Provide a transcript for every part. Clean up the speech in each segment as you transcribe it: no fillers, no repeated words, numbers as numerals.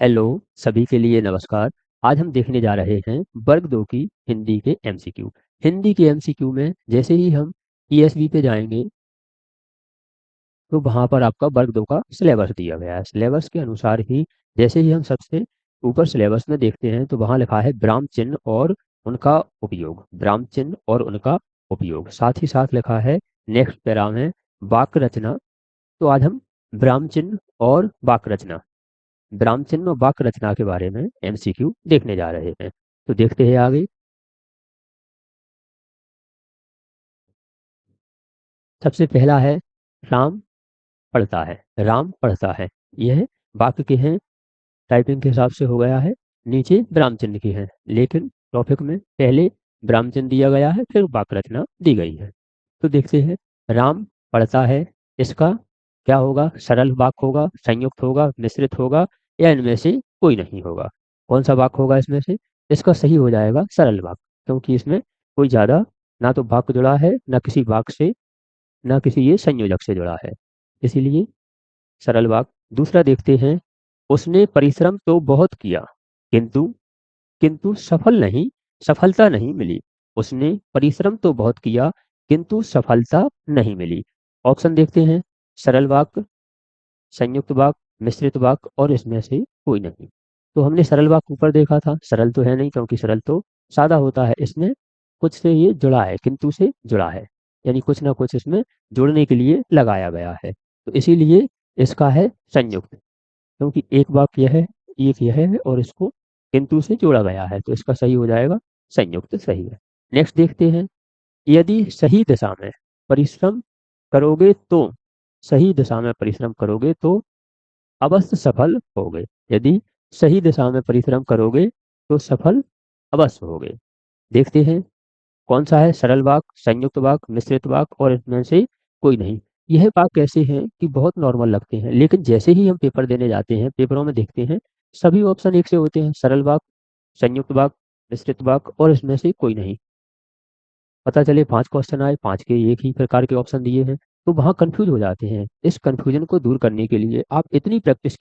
Hello, सभी के लिए नमस्कार। आज हम देखने जा रहे हैं वर्ग 2 की हिंदी के एमसीक्यू। हिंदी के एमसीक्यू में जैसे ही हम ईएसवी पे जाएँगे, तो वहाँ पर आपका वर्ग 2 का सिलेबस दिया गया है। सिलेबस के अनुसार ही जैसे ही हम सबसे ऊपर सिलेबस में देखते हैं, तो वहाँ लिखा है विराम चिन्ह और उनका उपयोग। विराम चिन्ह और उनका उपयोग। साथ ही साथ लिखा है नेक्स्ट पैरा में वाक्य रचना। तो आज हम विराम चिन्ह और वाक्य रचना विराम चिन्ह और वाक्य रचना के बारे में एमसीक्यू देखने जा रहे हैं। तो देखते हैं आगे। सबसे पहला है राम पढ़ता है। राम पढ़ता है। यह वाक्य के हैं, टाइपिंग के हिसाब से हो गया है। नीचे विराम चिन्ह की है, लेकिन टॉपिक में पहले विराम चिन्ह दिया गया है, फिर वाक्य रचना दी गई है। तो देखते हैं। राम पढ़ता है, इसका क्या होगा? सरल वाक्य होगा, संयुक्त होगा, मिश्रित होगा, या इनमें से कोई नहीं होगा। कौन सा वाक्य होगा इसमें से? इसका सही हो जाएगा सरल वाक्य, क्योंकि इसमें कोई ज्यादा ना तो वाक्य जुड़ा है, ना किसी वाक्य से, ना किसी ये संयोजक से जुड़ा है, इसीलिए सरल वाक्य। दूसरा देखते हैं। उसने परिश्रम तो बहुत किया, किंतु किंतु सफलता नहीं मिली। उसने परिश्रम तो बहुत किया, किंतु सफलता नहीं मिली। ऑप्शन देखते हैं। सरल वाक्य, संयुक्त वाक्य, मिश्रित वाक्य, और इसमें से कोई नहीं। तो हमने सरल वाक्य ऊपर देखा था, सरल तो है नहीं, क्योंकि सरल तो सादा होता है। इसमें कुछ से ये जुड़ा है, किंतु से जुड़ा है, यानी कुछ ना कुछ इसमें जोड़ने के लिए लगाया गया है। तो इसीलिए इसका है संयुक्त, क्योंकि एक वाक्य यह है, एक यह है, और इसको किंतु से जोड़ा गया है, तो इसका सही हो जाएगा संयुक्त। सही है। नेक्स्ट देखते हैं। यदि सही दिशा में परिश्रम करोगे तो सही दिशा में परिश्रम करोगे तो अवश्य सफल होगे। यदि सही दिशा में परिश्रम करोगे तो सफल अवश्य होगे। देखते हैं कौन सा है सरल वाक्य, संयुक्त वाक्य, मिश्रित वाक्य, और इसमें से कोई नहीं। यह वाक्य ऐसे हैं कि बहुत नॉर्मल लगते हैं, लेकिन जैसे ही हम पेपर देने जाते हैं, पेपरों में देखते हैं सभी ऑप्शन एक से होते हैं, सरल वाक्य, संयुक्त वाक्य, मिश्रित वाक्य, और इसमें से कोई नहीं। पता चले 5 क्वेश्चन आए, 5 के एक ही प्रकार के ऑप्शन दिए हैं, तो वहाँ कंफ्यूज हो जाते हैं। इस कंफ्यूजन को दूर करने के लिए आप इतनी प्रैक्टिस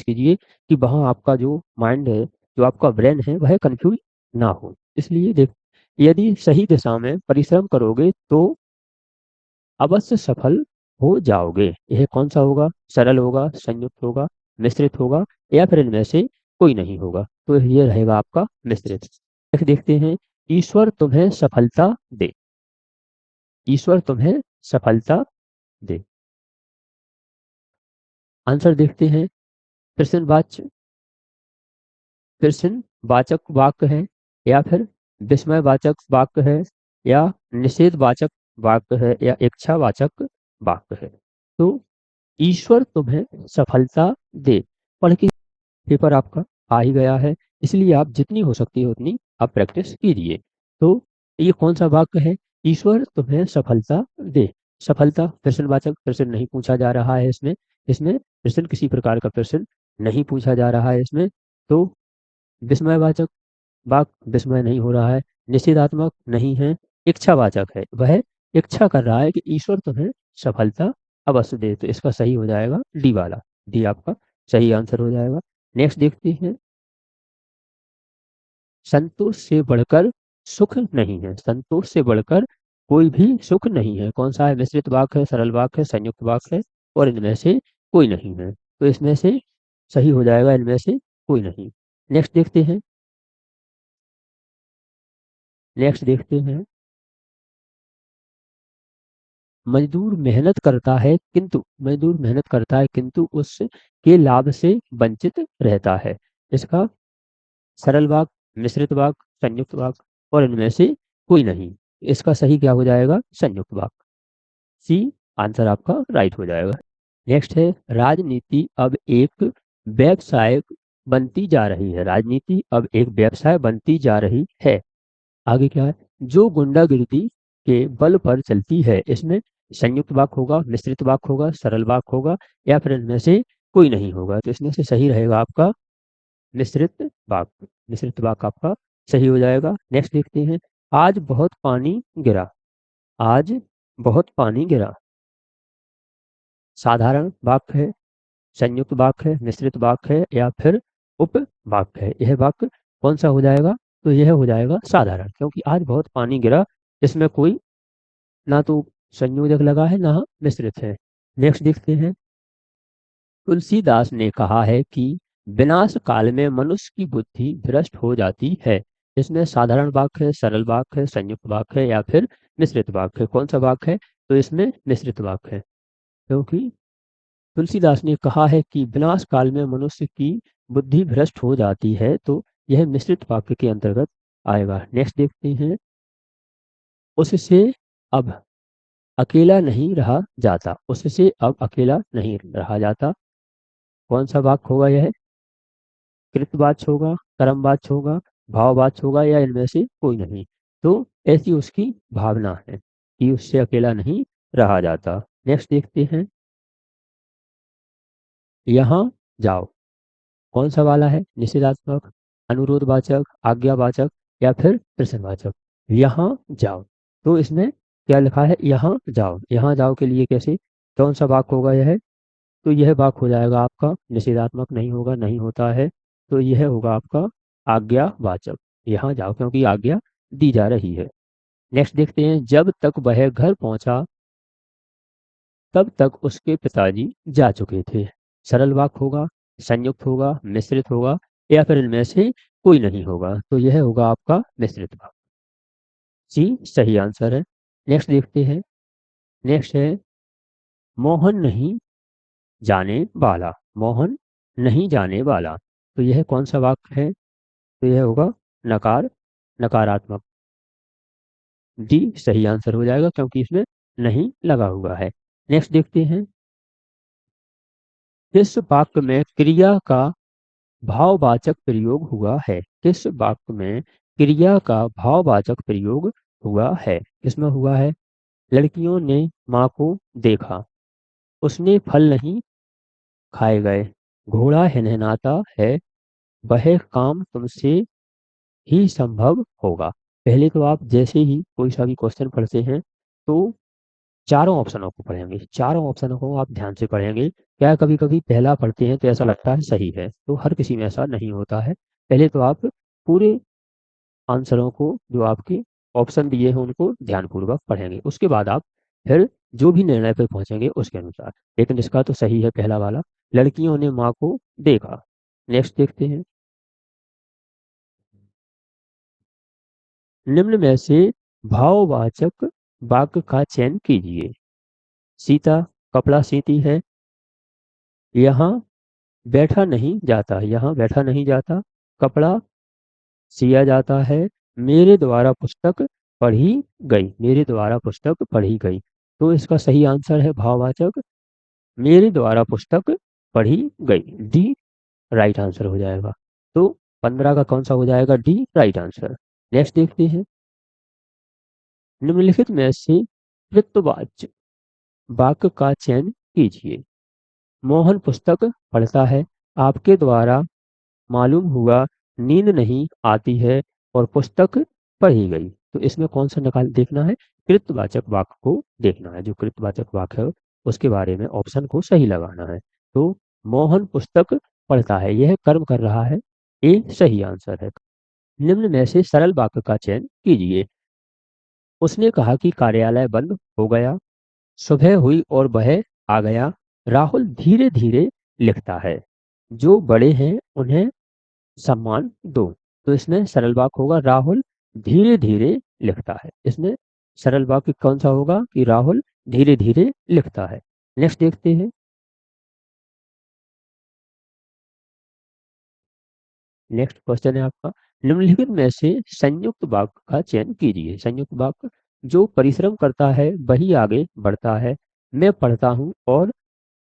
कीजिए कि वहाँ आपका जो माइंड है, जो आपका ब्रेन है, वह कंफ्यूज ना हो। इसलिए देख, यदि सही दिशा में परिश्रम करोगे तो अवश्य सफल हो जाओगे। यह कौन सा होगा? सरल होगा, संयुक्त होगा, मिश्रित होगा, या फिर इनमें से कोई नहीं होगा। तो ये रहेगा आपका मिश्रित। देखते हैं। ईश्वर तुम्हें सफलता दे। ईश्वर तुम्हें सफलता दे। आंसर देखते हैं। प्रश्नवाच्य प्रश्नवाचक वाक्य है, या फिर विस्मयवाचक वाक्य है, या निषेधवाचक वाक्य है, या इच्छावाचक वाक्य है। तो ईश्वर तुम्हें सफलता दे पढ़ के पेपर आपका आ ही गया है, इसलिए आप जितनी हो सकती है उतनी आप प्रैक्टिस कीजिए। तो ये कौन सा वाक्य है? ईश्वर तुम्हें सफलता दे। सफलता प्रश्नवाचक प्रश्न नहीं पूछा जा रहा है इसमें। इसमें प्रश्न किसी प्रकार का प्रश्न नहीं पूछा जा रहा है इसमें। तो विस्मयवाचक वाक्य विस्मय नहीं हो रहा है, निषेधात्मक नहीं है, इच्छावाचक है। वह इच्छा कर रहा है कि ईश्वर तुम्हें सफलता अवश्य दे। तो इसका सही हो जाएगा डी वाला। डी आपका सही आंसर हो जाएगा। नेक्स्ट देखते हैं। संतोष से बढ़कर सुख नहीं है। संतोष से बढ़कर कोई भी सुख नहीं है। कौन सा है? मिश्रित वाक्य है, सरल वाक्य है, संयुक्त वाक्य है, और इनमें से कोई नहीं है। तो इसमें से सही हो जाएगा इनमें से कोई नहीं। नेक्स्ट देखते हैं। नेक्स्ट देखते हैं। मजदूर मेहनत करता है, किंतु उसके लाभ से वंचित रहता है। इसका सरल वाक्य, मिश्रित वाक्य, संयुक्त वाक्य, और इनमें से कोई नहीं। इसका सही क्या हो जाएगा? संयुक्त वाक्य। सी आंसर आपका राइट हो जाएगा। नेक्स्ट है। राजनीति अब एक व्यवसाय बनती जा रही है। राजनीति अब एक व्यवसाय बनती जा रही है। आगे क्या है? जो गुंडागिर्दी के बल पर चलती है। इसमें संयुक्त वाक्य होगा, मिश्रित वाक्य होगा, सरल वाक्य होगा, या फिर इनमें से कोई नहीं होगा। तो इसमें से सही रहेगा आपका मिश्रित वाक्य। मिश्रित वाक्य आपका सही हो जाएगा। नेक्स्ट देखते हैं। आज बहुत पानी गिरा। आज बहुत पानी गिरा साधारण वाक्य है, संयुक्त वाक्य है, मिश्रित वाक्य है या फिर उप वाक्य है। यह वाक्य कौन सा हो जाएगा? तो यह हो जाएगा साधारण, क्योंकि आज बहुत पानी गिरा, इसमें कोई ना तो संयोजक लगा है ना मिश्रित है। नेक्स्ट देखते हैं। तुलसीदास ने कहा है कि विनाश काल में मनुष्य की बुद्धि भ्रष्ट हो जाती है। इसमें साधारण वाक्य है, सरल वाक्य है, संयुक्त वाक्य है या फिर मिश्रित वाक्य है। कौन सा वाक्य है? तो इसमें मिश्रित वाक्य है, क्योंकि तुलसीदास ने कहा है कि विनाश काल में मनुष्य की बुद्धि भ्रष्ट हो जाती है, तो यह मिश्रित वाक्य के अंतर्गत आएगा। नेक्स्ट देखते हैं। उससे अब अकेला नहीं रहा जाता। उससे अब अकेला नहीं रहा जाता। कौन सा वाक्य होगा यह? कृतवाच्य होगा, कर्मवाच्य होगा, भाववाच्य होगा या इनमें से कोई नहीं? तो ऐसी उसकी भावना है कि उससे अकेला नहीं रहा जाता। नेक्स्ट देखते हैं। यहाँ जाओ। कौन सा वाला है? निषेधात्मक, अनुरोधवाचक, आज्ञावाचक या फिर प्रश्नवाचक? यहाँ जाओ। तो इसमें क्या लिखा है? यहाँ जाओ। यहाँ जाओ के लिए कैसे, कौन सा वाक्य होगा यह? तो यह वाक्य हो जाएगा आपका निषेधात्मक, नहीं होगा, नहीं होता है। तो यह होगा आपका आज्ञावाचक। यहाँ जाओ क्योंकि आज्ञा दी जा रही है। नेक्स्ट देखते हैं। जब तक वह घर पहुंचा तब तक उसके पिताजी जा चुके थे। सरल वाक्य होगा, संयुक्त होगा, मिश्रित होगा या फिर इनमें से कोई नहीं होगा। तो यह होगा आपका मिश्रित वाक्य। सी सही आंसर है। नेक्स्ट देखते हैं। नेक्स्ट है मोहन नहीं जाने वाला। मोहन नहीं जाने वाला। तो यह कौन सा वाक्य है? तो यह होगा नकार, नकारात्मक। डी सही आंसर हो जाएगा, क्योंकि इसमें नहीं लगा हुआ है। नेक्स्ट देखते हैं। किस वाक्य में क्रिया का भाववाचक प्रयोग हुआ है? किस वाक्य में क्रिया का भाववाचक प्रयोग हुआ है? किसमें हुआ है? लड़कियों ने माँ को देखा, उसने फल नहीं खाए गए, घोड़ा हिनहिनाता है, वह काम तुमसे ही संभव होगा। पहले तो आप जैसे ही कोई सा भी क्वेश्चन पढ़ते हैं तो चारों ऑप्शनों को पढ़ेंगे, चारों ऑप्शनों को आप ध्यान से पढ़ेंगे। क्या कभी कभी पहला पढ़ते हैं तो ऐसा लगता है सही है, तो हर किसी में ऐसा नहीं होता है। पहले तो आप पूरे आंसरों को, जो आपके ऑप्शन दिए हैं उनको ध्यानपूर्वक पढ़ेंगे, उसके बाद आप फिर जो भी निर्णय पर पहुंचेंगे उसके अनुसार। लेकिन इसका तो सही है पहला वाला, लड़कियों ने माँ को देखा। नेक्स्ट देखते हैं। निम्न में से भाववाचक वाक्य का चयन कीजिए। सीता कपड़ा सीती है। यहाँ बैठा नहीं जाता, यहाँ बैठा नहीं जाता। कपड़ा सिया जाता है। मेरे द्वारा पुस्तक पढ़ी गई, मेरे द्वारा पुस्तक पढ़ी गई। तो इसका सही आंसर है भाववाचक मेरे द्वारा पुस्तक पढ़ी गई। डी राइट आंसर हो जाएगा। तो 15 का कौन सा हो जाएगा? D right answer. नेक्स्ट देखते हैं। निम्नलिखित में से कृतवाच्य वाक्य का चयन कीजिए। मोहन पुस्तक पढ़ता है। आपके द्वारा मालूम हुआ नींद नहीं आती है और पुस्तक पढ़ी गई। तो इसमें कौन सा निकाल देखना है? कृतवाचक वाक्य को देखना है। जो कृतवाचक वाक्य है उसके बारे में ऑप्शन को सही लगाना है। तो मोहन पुस्तक पढ़ता है, यह कर्म कर रहा है, ए सही आंसर है। निम्न में से सरल वाक्य का चयन कीजिए। उसने कहा कि कार्यालय बंद हो गया। सुबह हुई और वह आ गया। राहुल धीरे धीरे लिखता है। जो बड़े हैं उन्हें सम्मान दो। तो इसमें सरल वाक्य होगा राहुल धीरे धीरे लिखता है। इसमें सरल वाक्य कौन सा होगा? कि राहुल धीरे धीरे लिखता है। नेक्स्ट देखते हैं। नेक्स्ट क्वेश्चन है आपका। निम्नलिखित में से संयुक्त वाक्य का चयन कीजिए। संयुक्त वाक्य जो परिश्रम करता है वही आगे बढ़ता है। मैं पढ़ता हूँ और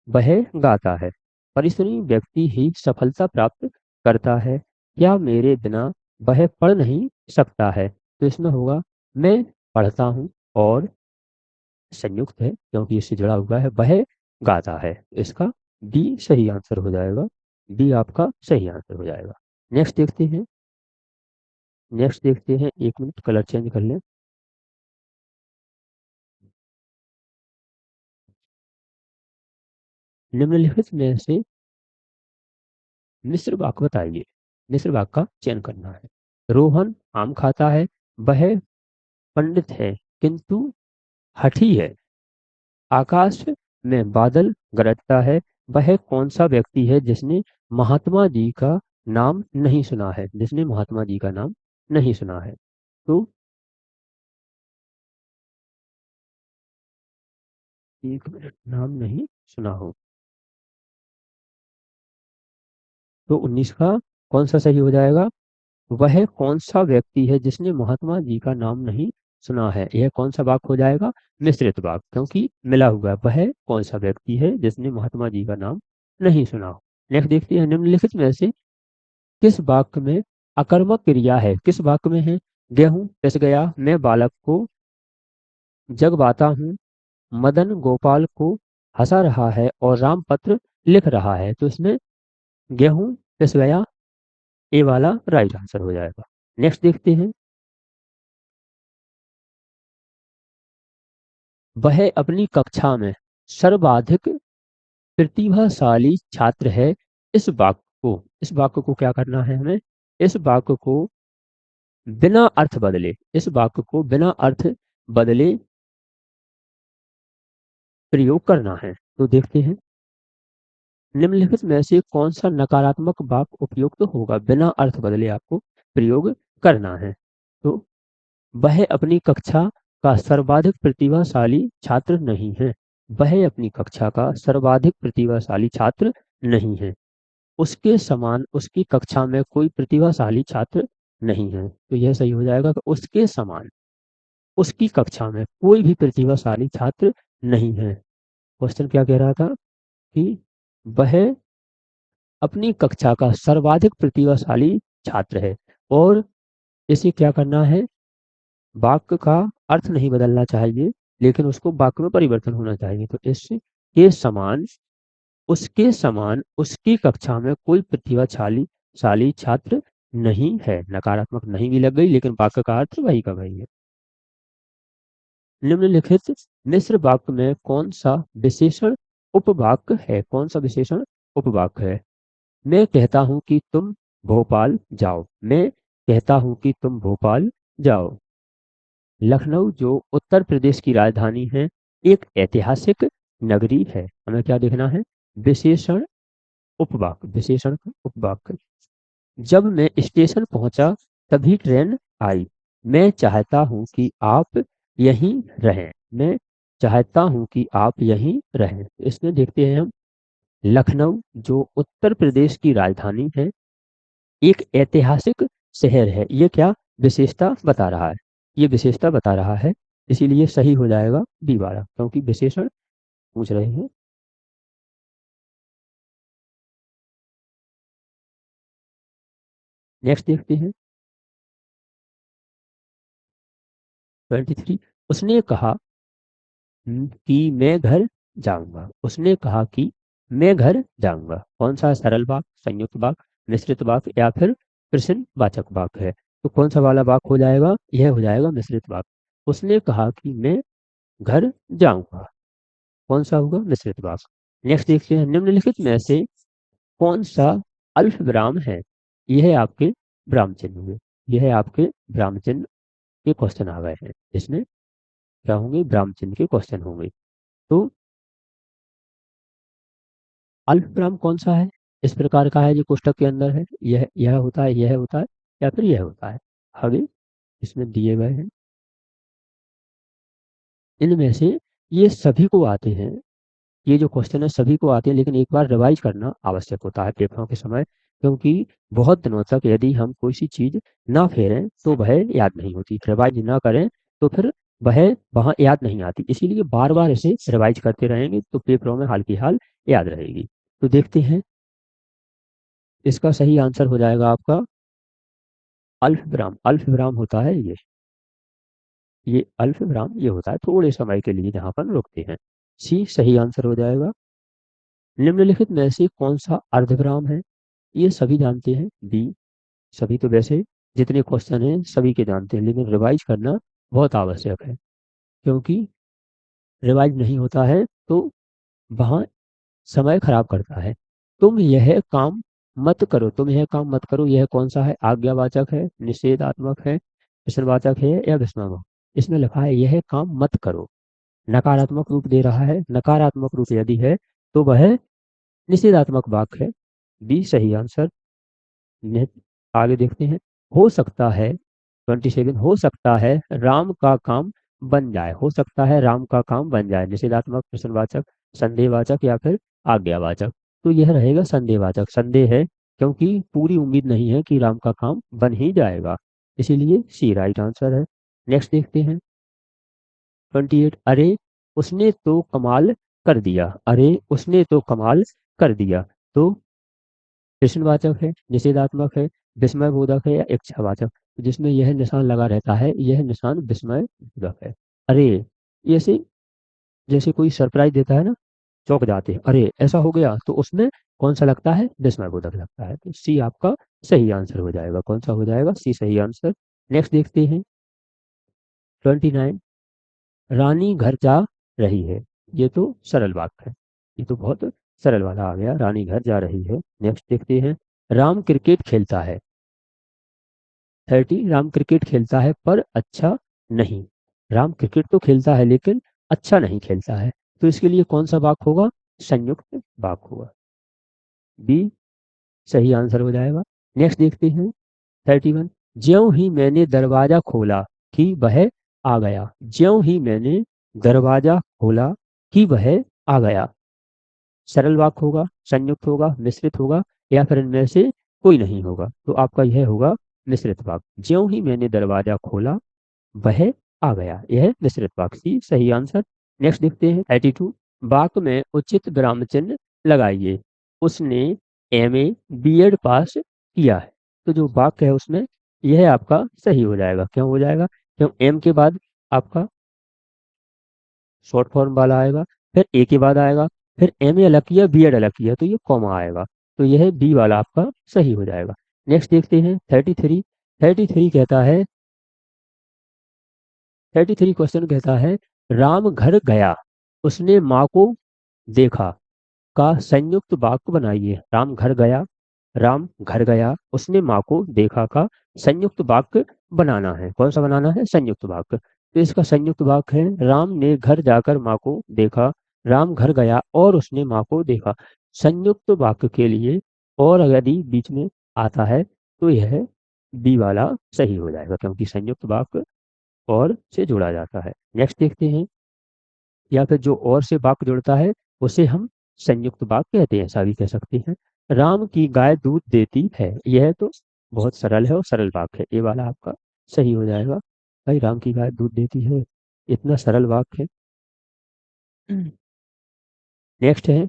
वह गाता है। परिश्रमी व्यक्ति ही सफलता प्राप्त करता है। क्या मेरे बिना वह पढ़ नहीं सकता है? तो इसमें होगा मैं पढ़ता हूँ और संयुक्त है क्योंकि इससे जुड़ा हुआ है, वह गाता है। इसका डी सही आंसर हो जाएगा। डी आपका सही आंसर हो जाएगा। नेक्स्ट देखते हैं। नेक्स्ट देखते हैं, एक मिनट कलर चेंज कर लें। निम्नलिखित में से मिश्र वाक्य बताइए। मिश्र वाक्य का चयन करना है। रोहन आम खाता है, वह पंडित है किंतु हठी है। आकाश में बादल गरजता है, वह कौन सा व्यक्ति है जिसने महात्मा जी का नाम नहीं सुना है, जिसने महात्मा जी का नाम नहीं सुना है। तो एक मिनट, नाम नहीं सुना हो, तो 19 का कौन सा सही हो जाएगा? वह कौन सा व्यक्ति है जिसने महात्मा जी का नाम नहीं सुना है, यह कौन सा वाक्य हो जाएगा? मिश्रित वाक्य, क्योंकि मिला हुआ है। वह कौन सा व्यक्ति है जिसने महात्मा जी का नाम नहीं सुना हो। नेक्स्ट देखते हैं, निम्नलिखित में से किस वाक्य में अकर्मक क्रिया है? किस वाक्य में है? गेहूं पिस गया, मैं बालक को जगवाता हूँ, मदन गोपाल को हंसा रहा है और राम पत्र लिख रहा है। तो इसमें गेहूं पिस गया, ए वाला राइट आंसर हो जाएगा। नेक्स्ट देखते हैं, वह अपनी कक्षा में सर्वाधिक प्रतिभाशाली छात्र है। इस वाक्य को क्या करना है हमें? इस वाक्य को बिना अर्थ बदले, इस वाक्य को बिना अर्थ बदले प्रयोग करना है। तो देखते हैं, निम्नलिखित में से कौन सा नकारात्मक वाक्य उपयुक्त होगा? बिना अर्थ बदले आपको प्रयोग करना है। तो वह अपनी कक्षा का सर्वाधिक प्रतिभाशाली छात्र नहीं है। वह अपनी कक्षा का सर्वाधिक प्रतिभाशाली छात्र नहीं है। उसके समान उसकी कक्षा में कोई प्रतिभाशाली छात्र नहीं है। तो यह सही हो जाएगा कि उसके समान उसकी कक्षा में कोई भी प्रतिभाशाली छात्र नहीं है। क्वेश्चन क्या कह रहा था कि वह अपनी कक्षा का सर्वाधिक प्रतिभाशाली छात्र है, और इसे क्या करना है? वाक्य का अर्थ नहीं बदलना चाहिए, लेकिन उसको वाक्य में परिवर्तन होना चाहिए। तो इसके समान उसके समान उसकी कक्षा में कोई प्रतिभाशाली शाली छात्र नहीं है। नकारात्मक नहीं भी लग गई, लेकिन वाक्य का अर्थ वही का वही है। निम्नलिखित मिश्र वाक्य में कौन सा विशेषण उपवाक्य है? कौन सा विशेषण उपवाक्य है? मैं कहता हूं कि तुम भोपाल जाओ, मैं कहता हूं कि तुम भोपाल जाओ। लखनऊ जो उत्तर प्रदेश की राजधानी है, एक ऐतिहासिक नगरी है। हमें क्या देखना है? विशेषण उपवाक्य, विशेषण उपवाक्य। जब मैं स्टेशन पहुंचा तभी ट्रेन आई। मैं चाहता हूं कि आप यहीं रहें, मैं चाहता हूं कि आप यहीं रहें। इसमें देखते हैं हम, लखनऊ जो उत्तर प्रदेश की राजधानी है, एक ऐतिहासिक शहर है। ये क्या विशेषता बता रहा है? ये विशेषता बता रहा है, इसीलिए सही हो जाएगा बी वाला, क्योंकि विशेषण पूछ रहे हैं। नेक्स्ट देखते हैं, 23। उसने कहा कि मैं घर जाऊंगा। उसने कहा कि मैं घर जाऊंगा। कौन सा सरल वाक्य, संयुक्त वाक्य, मिश्रित वाक्य, या फिर प्रश्नवाचक वाक्य है? तो कौन सा वाला वाक्य हो जाएगा? यह हो जाएगा मिश्रित वाक्य। उसने कहा कि मैं घर जाऊंगा, कौन सा होगा? मिश्रित वाक्य। नेक्स्ट देखते हैं, निम्नलिखित में से कौन सा अल्फ विराम है? यह आपके विराम चिन्ह हुए, यह आपके विराम चिन्ह के क्वेश्चन आ गए हैं। इसमें क्या होंगे? विराम चिन्ह के क्वेश्चन होंगे। तो अल्पविराम कौन सा है इस प्रकार का है जो कोष्टक के अंदर है? यह होता है, यह होता है, या फिर यह होता है? आगे इसमें दिए गए हैं, इनमें से ये सभी को आते हैं। ये जो क्वेश्चन है सभी को आते हैं, लेकिन एक बार रिवाइज करना आवश्यक होता है पेपरों के समय, क्योंकि बहुत दिनों तक यदि हम कोई सी चीज ना फेरें तो वह याद नहीं होती। रिवाइज ना करें तो फिर वह वहाँ याद नहीं आती। इसीलिए बार बार इसे रिवाइज करते रहेंगे तो पेपरों में हाल की हाल याद रहेगी। तो देखते हैं, इसका सही आंसर हो जाएगा आपका अल्फ विराम। अल्फ विराम होता है ये अल्फ विराम ये होता है थोड़े समय के लिए जहां पर रुकते हैं। सी सही आंसर हो जाएगा। निम्नलिखित में से कौन सा अर्धविराम है? ये सभी जानते हैं, बी। सभी तो वैसे जितने क्वेश्चन हैं सभी के जानते हैं, लेकिन रिवाइज करना बहुत आवश्यक है, क्योंकि रिवाइज नहीं होता है तो वहाँ समय खराब करता है। तुम यह काम मत करो, तुम यह काम मत करो, यह कौन सा है? आज्ञावाचक है, निषेधात्मक है, प्रश्नवाचक है या विस्मयात्मक? इसमें लिखा है यह काम मत करो। नकारात्मक रूप दे रहा है, नकारात्मक रूप यदि है तो वह निषेधात्मक वाक्य है। बी सही आंसर। आगे देखते हैं। हो सकता है 27, हो सकता है राम का काम बन जाए, हो सकता है राम का काम बन जाए, निषेधात्मक, प्रश्नवाचक, संदेहवाचक या फिर आज्ञावाचक? तो यह रहेगा संदेहवाचक। संदेह है क्योंकि पूरी उम्मीद नहीं है कि राम का काम बन ही जाएगा, इसीलिए सी राइट आंसर है। नेक्स्ट देखते हैं 28। अरे उसने तो कमाल कर दिया, अरे उसने तो कमाल कर दिया, तो प्रश्नवाचक है, निषेधात्मक है, विस्मय बोधक है या इच्छावाचक? जिसमें यह निशान लगा रहता है यह निशान विस्मय बोधक है। अरे ऐसे जैसे कोई सरप्राइज देता है ना, चौंक जाते हैं, अरे ऐसा हो गया, तो उसमें कौन सा लगता है? विस्मय बोधक लगता है। तो सी आपका सही आंसर हो जाएगा। कौन सा हो जाएगा? सी सही आंसर। नेक्स्ट देखते हैं 29। रानी घर जा रही है, ये तो सरल वाक्य है, ये तो बहुत सरल वाला आ गया, रानी घर जा रही है। नेक्स्ट देखते हैं। राम क्रिकेट खेलता है। 30। राम क्रिकेट खेलता है पर अच्छा नहीं। राम क्रिकेट तो खेलता है लेकिन अच्छा नहीं खेलता है, तो इसके लिए कौन सा वाक्य होगा? संयुक्त वाक्य होगा। बी सही आंसर हो जाएगा। नेक्स्ट देखते हैं 31। ज्यों ही मैंने दरवाजा खोला कि वह आ गया, ज्यों ही मैंने दरवाजा खोला कि वह आ गया। सरल वाक्य होगा, संयुक्त होगा, मिश्रित होगा या फिर इनमें से कोई नहीं होगा? तो आपका यह होगा मिश्रित वाक्य। ज्यों ही मैंने दरवाजा खोला वह आ गया, यह मिश्रित वाक्य। सी सही आंसर। नेक्स्ट देखते हैं 32। वाक्य में उचित विराम चिन्ह लगाइए। उसने एमए बीएड पास किया है, तो जो वाक्य है उसमें यह आपका सही हो जाएगा। क्यों हो जाएगा? क्यों एम के बाद आपका शॉर्ट फॉर्म वाला आएगा, फिर ए के बाद आएगा, फिर एम ए अलग किया, बी एड अलग किया, तो ये कॉमा आएगा, तो यह बी वाला आपका सही हो जाएगा। नेक्स्ट देखते हैं 33। 33 कहता है 33 क्वेश्चन कहता है राम घर गया, उसने माँ को देखा का संयुक्त वाक्य बनाइए। राम घर गया, राम घर गया, उसने माँ को देखा का संयुक्त वाक्य बनाना है। कौन सा बनाना है? संयुक्त वाक्य। तो इसका संयुक्त वाक्य है राम ने घर जाकर माँ को देखा, राम घर गया और उसने माँ को देखा। संयुक्त वाक्य के लिए और यदि बीच में आता है तो यह बी वाला सही हो जाएगा, क्योंकि संयुक्त वाक्य और से जोड़ा जाता है। नेक्स्ट देखते हैं। या फिर जो और से वाक्य जुड़ता है उसे हम संयुक्त वाक्य कहते हैं, ऐसा भी कह सकते हैं। राम की गाय दूध देती है, यह तो बहुत सरल है और सरल वाक्य है, ये वाला आपका सही हो जाएगा। भाई राम की गाय दूध देती है, इतना सरल वाक्य है। नेक्स्ट है।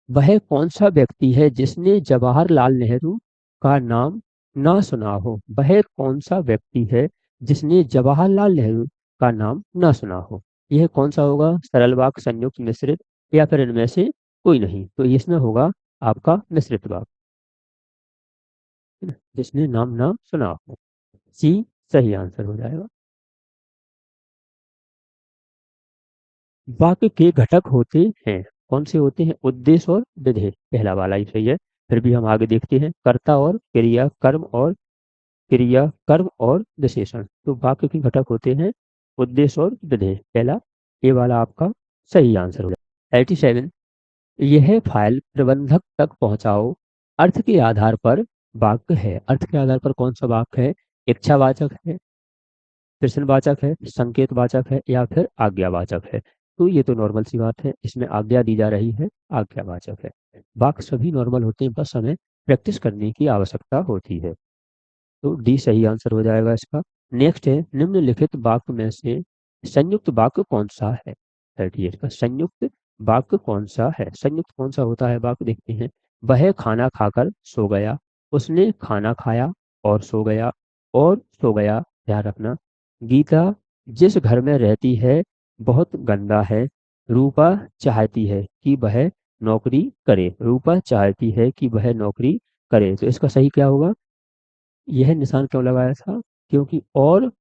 वह कौन सा व्यक्ति है जिसने जवाहरलाल नेहरू का नाम ना सुना हो? वह कौन सा व्यक्ति है जिसने जवाहरलाल नेहरू का नाम ना सुना हो? यह कौन सा होगा? सरल वाक्य, संयुक्त, मिश्रित या फिर इनमें से कोई नहीं? तो इसमें होगा आपका मिश्रित वाक्य, जिसने नाम ना सुना हो। सी सही आंसर हो जाएगा। वाक्य के घटक होते हैं, कौन से होते हैं? उद्देश्य और विधेय, पहला वाला ही सही है। फिर भी हम आगे देखते हैं। कर्ता और क्रिया, कर्म और क्रिया, कर्म और विशेषण। तो वाक्य के घटक होते हैं उद्देश्य और विधेय, पहला ये वाला आपका सही आंसर हो जाएगा। 87। यह फाइल प्रबंधक तक पहुंचाओ, अर्थ के आधार पर वाक्य है। अर्थ के आधार पर कौन सा वाक्य है? इच्छावाचक है, प्रश्नवाचक है, संकेतवाचक है या फिर आज्ञावाचक है? तो ये तो नॉर्मल सी बात है, इसमें आज्ञा दी जा रही है, आज्ञावाचक है। वाक्य सभी नॉर्मल होते हैं, बस हमें प्रैक्टिस करने की आवश्यकता होती है। तो डी सही आंसर हो जाएगा इसका। नेक्स्ट है निम्नलिखित वाक्य में से संयुक्त वाक्य कौन सा है? 38 का संयुक्त वाक्य कौन सा है? संयुक्त कौन सा होता है वाक्य देखते हैं। वह खाना खाकर सो गया, उसने खाना खाया और सो गया, और सो गया, ध्यान रखना। गीता जिस घर में रहती है बहुत गंदा है, रूपा चाहती है कि वह नौकरी करे, रूपा चाहती है कि वह नौकरी करे, तो इसका सही क्या होगा? यह निशान क्यों लगाया था? क्योंकि और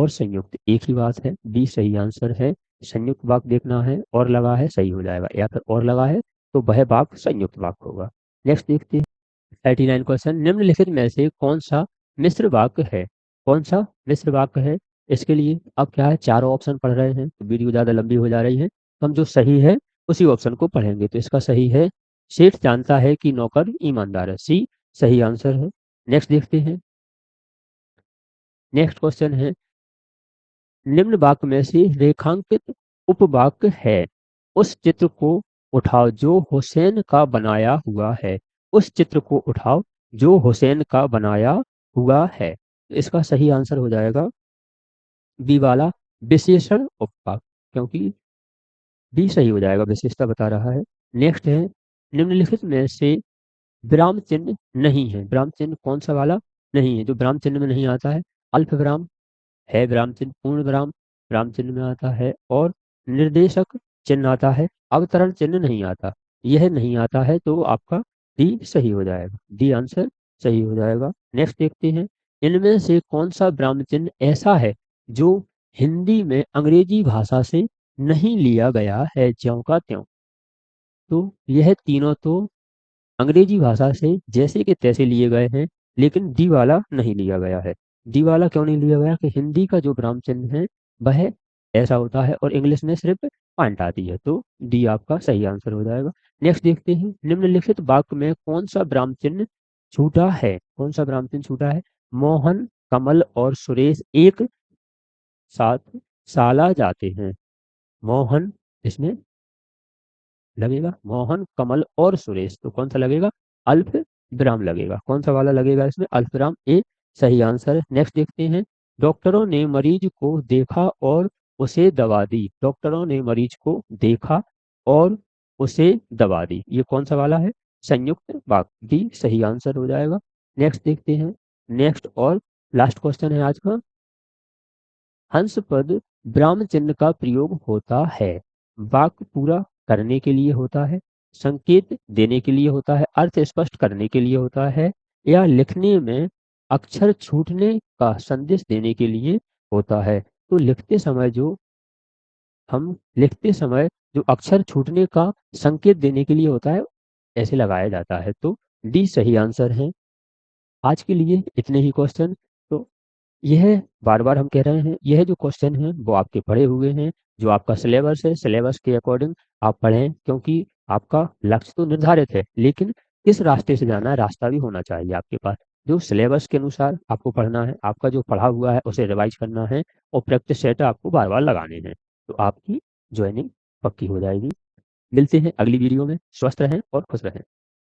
संयुक्त एक ही बात है। बी सही आंसर है। संयुक्त वाक्य देखना है, और लगा है सही हो जाएगा, या फिर और लगा है तो वह वाक्य संयुक्त वाक्य होगा। नेक्स्ट देखते हैं 39 क्वेश्चन, निम्नलिखित में से कौन सा मिश्र वाक्य है? कौन सा मिश्र वाक्य है? इसके लिए अब क्या है, चारों ऑप्शन पढ़ रहे हैं तो वीडियो ज़्यादा लंबी हो जा रही है, तो हम जो सही है उसी ऑप्शन को पढ़ेंगे। तो इसका सही है, सेठ जानता है कि नौकर ईमानदार है, सी सही आंसर है। नेक्स्ट देखते हैं, नेक्स्ट क्वेश्चन है, निम्न वाक्य में से रेखांकित उपवाक्य है, उस चित्र को उठाओ जो हुसैन का बनाया हुआ है। उस चित्र को उठाओ जो हुसैन का बनाया हुआ है। तो इसका सही आंसर हो जाएगा बी वाला, विशेषण उपवाक्य, क्योंकि बी सही हो जाएगा, विशेषता बता रहा है। नेक्स्ट है, निम्नलिखित में से विराम चिन्ह नहीं है। विराम चिन्ह कौन सा वाला नहीं है? जो विराम चिन्ह में नहीं आता है, अल्प विराम है विराम चिन्ह, पूर्ण विराम विराम चिन्ह में आता है, और निर्देशक चिन्ह आता है, अवतरण चिन्ह नहीं आता। यह नहीं आता है तो आपका डी सही हो जाएगा, डी आंसर सही हो जाएगा। नेक्स्ट देखते हैं, इनमें से कौन सा विराम चिन्ह ऐसा है जो हिंदी में अंग्रेजी भाषा से नहीं लिया गया है ज्यों का त्यों? तो यह तीनों तो अंग्रेजी भाषा से जैसे के तैसे लिए गए हैं, लेकिन डी वाला नहीं लिया गया है। डी वाला क्यों नहीं लिया गया? कि हिंदी का जो विराम चिन्ह है वह ऐसा होता है और इंग्लिश में सिर्फ पॉइंट आती है, तो डी आपका सही आंसर हो जाएगा। नेक्स्ट देखते हैं, निम्नलिखित वाक्य में कौन सा विराम चिन्ह छूटा है? कौन सा विराम चिन्ह छूटा है? मोहन, कमल और सुरेश एक साथ साला जाते हैं। मोहन इसमें लगेगा, मोहन, कमल और सुरेश, तो कौन सा लगेगा? अल्फ विराम लगेगा। कौन सा वाला लगेगा इसमें? अल्फ विराम, ए सही आंसर है। नेक्स्ट देखते हैं, डॉक्टरों ने मरीज को देखा और उसे दवा दी। डॉक्टरों ने मरीज को देखा और उसे दवा दी, ये कौन सा वाला है? संयुक्त वाक्य, डी सही आंसर हो जाएगा। नेक्स्ट देखते हैं, नेक्स्ट और लास्ट क्वेश्चन है आज का, हंस पद विराम चिन्ह का प्रयोग होता है, वाक्य पूरा करने के लिए होता है, संकेत देने के लिए होता है, अर्थ स्पष्ट करने के लिए होता है, या लिखने में अक्षर छूटने का संदेश देने के लिए होता है। तो लिखते समय जो अक्षर छूटने का संकेत देने के लिए होता है, ऐसे लगाया जाता है, तो डी सही आंसर है। आज के लिए इतने ही क्वेश्चन। तो यह बार बार हम कह रहे हैं, यह जो क्वेश्चन है वो आपके पढ़े हुए हैं, जो आपका सिलेबस है सिलेबस के अकॉर्डिंग आप पढ़ें, क्योंकि आपका लक्ष्य तो निर्धारित है, लेकिन किस रास्ते से जाना है रास्ता भी होना चाहिए आपके पास। जो सिलेबस के अनुसार आपको पढ़ना है, आपका जो पढ़ा हुआ है उसे रिवाइज करना है, और प्रैक्टिस सेट आपको बार बार लगाने हैं, तो आपकी ज्वाइनिंग पक्की हो जाएगी। मिलते हैं अगली वीडियो में, स्वस्थ रहें और खुश रहें।